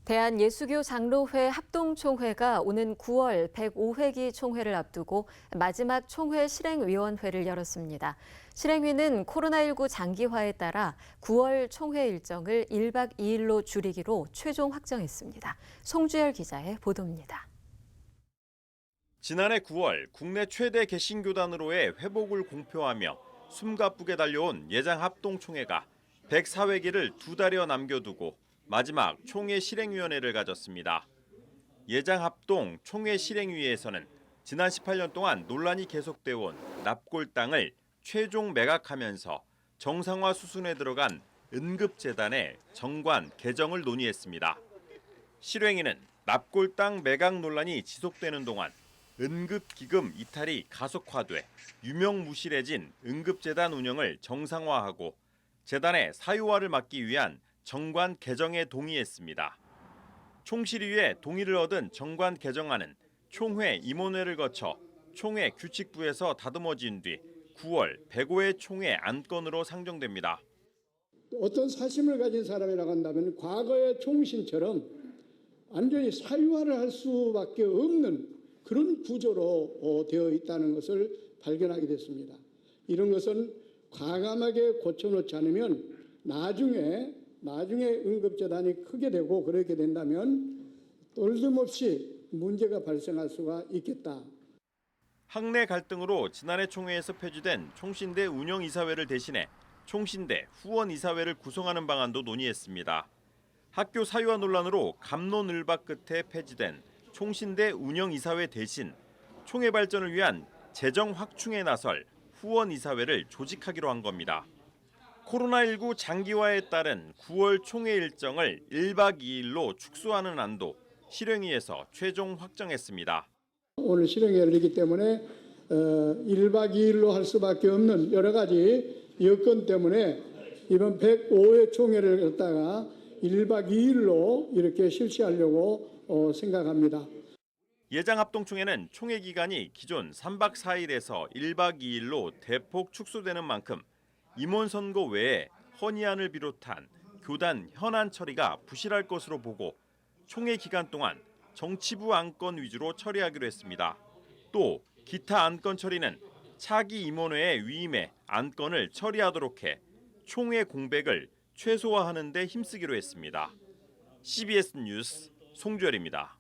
대한예수교 장로회 합동총회가 오는 9월 105회기 총회를 앞두고 마지막 총회 실행위원회를 열었습니다. 실행위는 코로나19 장기화에 따라 9월 총회 일정을 1박 2일로 줄이기로 최종 확정했습니다. 송주열 기자의 보도입니다. 지난해 9월 국내 최대 개신교단으로의 회복을 공표하며 숨가쁘게 달려온 예장합동총회가 104회기를 2달여 남겨두고 마지막 총회 실행위원회를 가졌습니다. 예장합동 총회 실행위에서는 지난 18년 동안 논란이 계속돼 온 납골 땅을 최종 매각하면서 정상화 수순에 들어간 은급재단의 정관 개정을 논의했습니다. 실행위는 납골 땅 매각 논란이 지속되는 동안 은급기금 이탈이 가속화돼 유명무실해진 은급재단 운영을 정상화하고 재단의 사유화를 막기 위한 정관 개정에 동의했습니다. 총실위의 동의를 얻은 정관 개정안은 총회 임원회를 거쳐 총회 규칙부에서 다듬어진 뒤 9월 105회 총회 안건으로 상정됩니다. 어떤 사심을 가진 사람이라고 한다면 과거의 총신처럼 완전히 사유화를 할 수밖에 없는 그런 구조로 되어 있다는 것을 발견하게 됐습니다. 이런 것은 과감하게 고쳐놓지 않으면 나중에 응급재단이 크게 되고 그렇게 된다면 똘김없이 문제가 발생할 수가 있겠다. 학내 갈등으로 지난해 총회에서 폐지된 총신대 운영이사회를 대신해 총신대 후원이사회를 구성하는 방안도 논의했습니다. 학교 사유화 논란으로 갑론을박 끝에 폐지된 총신대 운영이사회 대신 총회 발전을 위한 재정 확충에 나설 후원이사회를 조직하기로 한 겁니다. 코로나19 장기화에 따른 9월 총회 일정을 1박 2일로 축소하는 안도 실행위에서 최종 확정했습니다. 오늘 실행에 열리기 때문에 1박 2일로 할 수밖에 없는 여러 가지 여건 때문에 이번 105회 총회를 갖다가 1박 2일로 이렇게 실시하려고 생각합니다. 예장합동총회는 총회 기간이 기존 3박 4일에서 1박 2일로 대폭 축소되는 만큼 임원 선거 외에 헌의안을 비롯한 교단 현안 처리가 부실할 것으로 보고 총회 기간 동안 정치부 안건 위주로 처리하기로 했습니다. 또 기타 안건 처리는 차기 임원회의 위임해 안건을 처리하도록 해 총회 공백을 최소화하는 데 힘쓰기로 했습니다. CBS 뉴스 송주열입니다.